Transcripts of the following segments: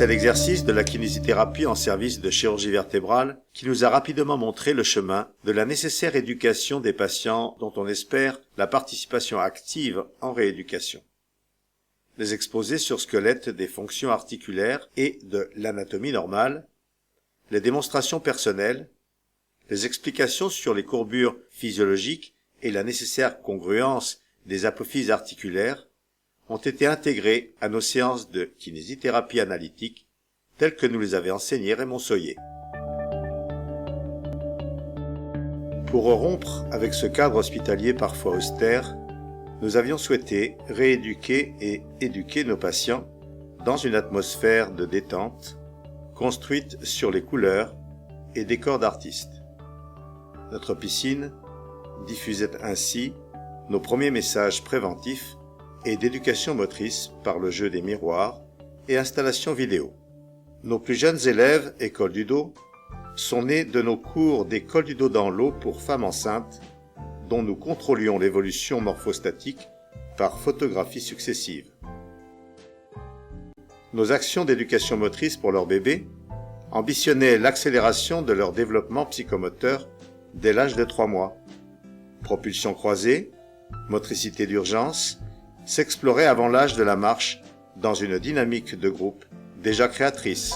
C'est l'exercice de la kinésithérapie en service de chirurgie vertébrale qui nous a rapidement montré le chemin de la nécessaire éducation des patients dont on espère la participation active en rééducation. Les exposés sur squelette des fonctions articulaires et de l'anatomie normale, les démonstrations personnelles, les explications sur les courbures physiologiques et la nécessaire congruence des apophyses articulaires ont été intégrés à nos séances de kinésithérapie analytique telles que nous les avait enseignées Raymond Soyer. Pour rompre avec ce cadre hospitalier parfois austère, nous avions souhaité rééduquer et éduquer nos patients dans une atmosphère de détente construite sur les couleurs et décors d'artistes. Notre piscine diffusait ainsi nos premiers messages préventifs et d'éducation motrice par le jeu des miroirs et installations vidéo. Nos plus jeunes élèves, École du dos, sont nés de nos cours d'école du dos dans l'eau pour femmes enceintes, dont nous contrôlions l'évolution morphostatique par photographies successives. Nos actions d'éducation motrice pour leurs bébés ambitionnaient l'accélération de leur développement psychomoteur dès l'âge de 3 mois. Propulsion croisée, motricité d'urgence, s'explorait avant l'âge de la marche dans une dynamique de groupe déjà créatrice.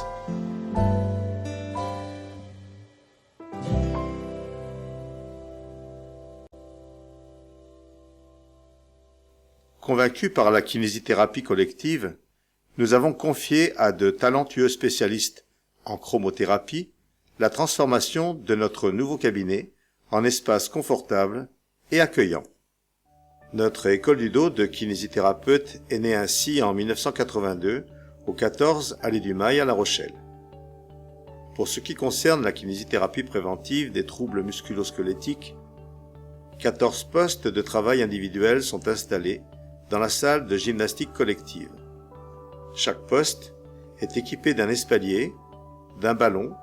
Convaincus par la kinésithérapie collective, nous avons confié à de talentueux spécialistes en chromothérapie la transformation de notre nouveau cabinet en espace confortable et accueillant. Notre école du dos de kinésithérapeute est née ainsi en 1982 au 14 allée du Mail à La Rochelle. Pour ce qui concerne la kinésithérapie préventive des troubles musculo-squelettiques, 14 postes de travail individuels sont installés dans la salle de gymnastique collective. Chaque poste est équipé d'un espalier, d'un ballon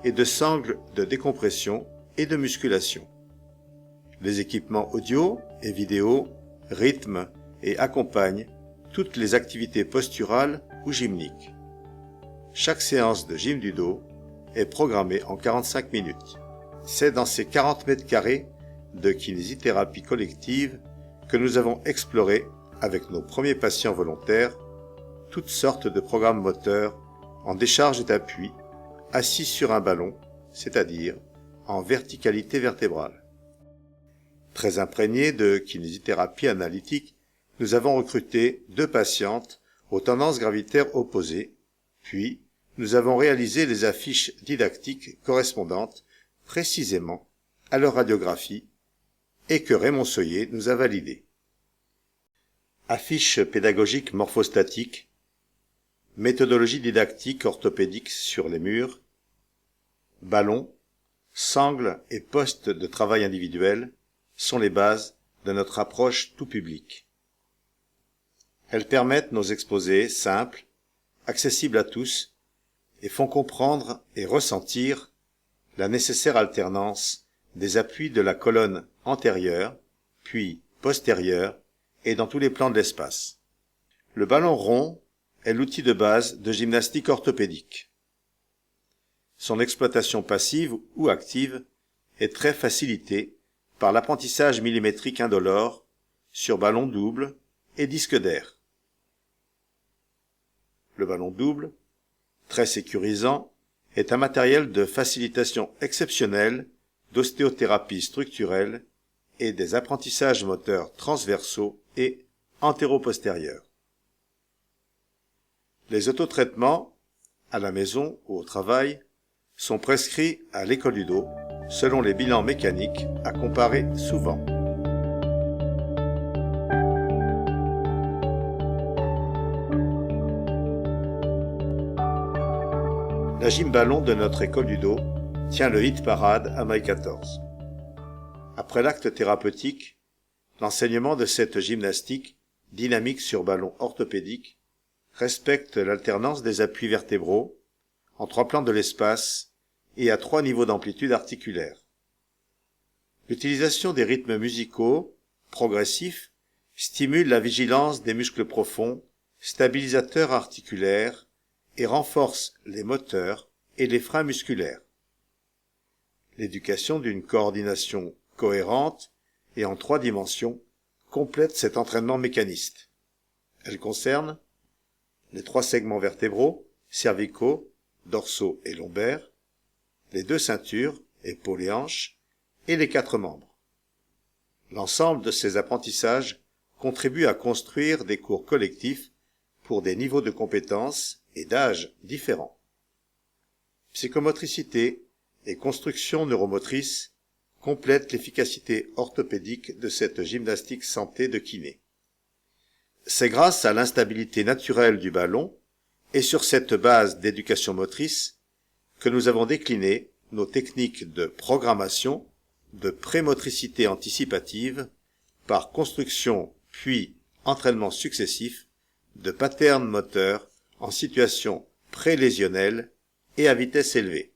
et de sangles de décompression et de musculation. Les équipements audio et vidéo rythment et accompagnent toutes les activités posturales ou gymniques. Chaque séance de gym du dos est programmée en 45 minutes. C'est dans ces 40 mètres carrés de kinésithérapie collective que nous avons exploré avec nos premiers patients volontaires toutes sortes de programmes moteurs en décharge d'appui, assis sur un ballon, c'est-à-dire en verticalité vertébrale. Très imprégnés de kinésithérapie analytique, nous avons recruté 2 patientes aux tendances gravitaires opposées, puis nous avons réalisé les affiches didactiques correspondantes précisément à leur radiographie et que Raymond Soyer nous a validées. Affiches pédagogiques morphostatiques, méthodologie didactique orthopédique sur les murs, ballons, sangles et postes de travail individuels sont les bases de notre approche tout public. Elles permettent nos exposés simples, accessibles à tous, et font comprendre et ressentir la nécessaire alternance des appuis de la colonne antérieure, puis postérieure, et dans tous les plans de l'espace. Le ballon rond est l'outil de base de gymnastique orthopédique. Son exploitation passive ou active est très facilitée par l'apprentissage millimétrique indolore sur ballon double et disque d'air. Le ballon double, très sécurisant, est un matériel de facilitation exceptionnelle d'ostéothérapie structurelle et des apprentissages moteurs transversaux et antéro-postérieurs. Les autotraitements, à la maison ou au travail, sont prescrits à l'école du dos selon les bilans mécaniques à comparer souvent. La gym ballon de notre école du dos tient le hit parade à Mail 14. Après l'acte thérapeutique, l'enseignement de cette gymnastique dynamique sur ballon orthopédique respecte l'alternance des appuis vertébraux en 3 plans de l'espace et à 3 niveaux d'amplitude articulaire. L'utilisation des rythmes musicaux progressifs stimule la vigilance des muscles profonds, stabilisateurs articulaires et renforce les moteurs et les freins musculaires. L'éducation d'une coordination cohérente et en 3 dimensions complète cet entraînement mécaniste. Elle concerne les 3 segments vertébraux, cervicaux, dorsaux et lombaires, les 2 ceintures, épaules et hanches, et les 4 membres. L'ensemble de ces apprentissages contribue à construire des cours collectifs pour des niveaux de compétences et d'âge différents. Psychomotricité et construction neuromotrice complètent l'efficacité orthopédique de cette gymnastique santé de kiné. C'est grâce à l'instabilité naturelle du ballon et sur cette base d'éducation motrice que nous avons décliné nos techniques de programmation, de prémotricité anticipative, par construction puis entraînement successif de patterns moteurs en situation prélésionnelle et à vitesse élevée.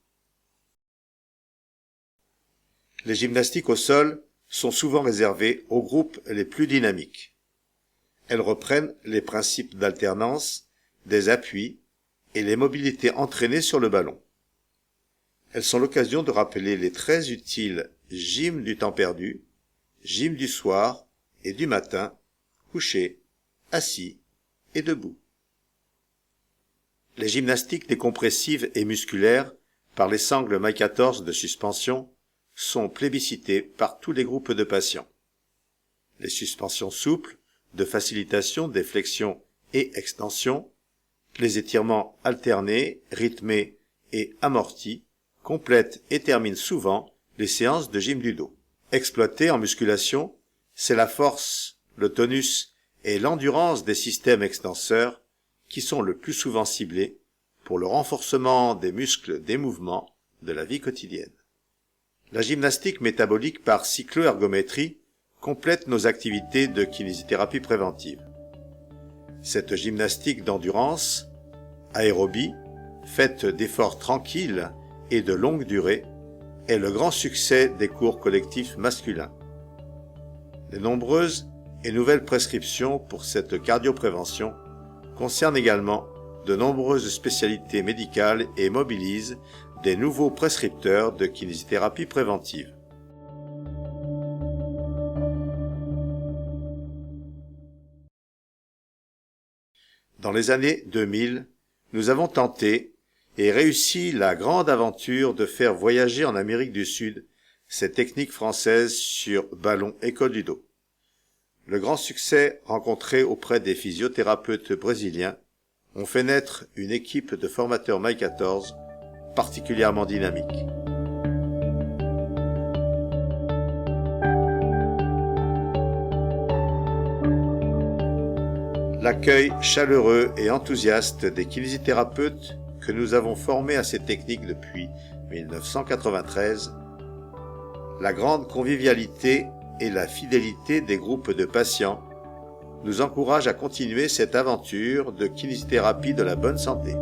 Les gymnastiques au sol sont souvent réservées aux groupes les plus dynamiques. Elles reprennent les principes d'alternance, des appuis et les mobilités entraînées sur le ballon. Elles sont l'occasion de rappeler les très utiles gym du temps perdu, gym du soir et du matin, couché, assis et debout. Les gymnastiques décompressives et musculaires par les sangles My 14 de suspension sont plébiscitées par tous les groupes de patients. Les suspensions souples de facilitation des flexions et extensions, les étirements alternés, rythmés et amortis complètent et terminent souvent les séances de gym du dos. Exploitées en musculation, c'est la force, le tonus et l'endurance des systèmes extenseurs qui sont le plus souvent ciblés pour le renforcement des muscles des mouvements de la vie quotidienne. La gymnastique métabolique par cycloergométrie complète nos activités de kinésithérapie préventive. Cette gymnastique d'endurance, aérobie, faite d'efforts tranquilles et de longue durée, est le grand succès des cours collectifs masculins. Les nombreuses et nouvelles prescriptions pour cette cardioprévention concernent également de nombreuses spécialités médicales et mobilisent des nouveaux prescripteurs de kinésithérapie préventive. Dans les années 2000, nous avons tenté et réussi la grande aventure de faire voyager en Amérique du Sud ces techniques françaises sur ballon école du dos. Le grand succès rencontré auprès des physiothérapeutes brésiliens ont fait naître une équipe de formateurs My 14 particulièrement dynamique. L'accueil chaleureux et enthousiaste des kinésithérapeutes que nous avons formés à ces techniques depuis 1993, la grande convivialité et la fidélité des groupes de patients nous encouragent à continuer cette aventure de kinésithérapie de la bonne santé.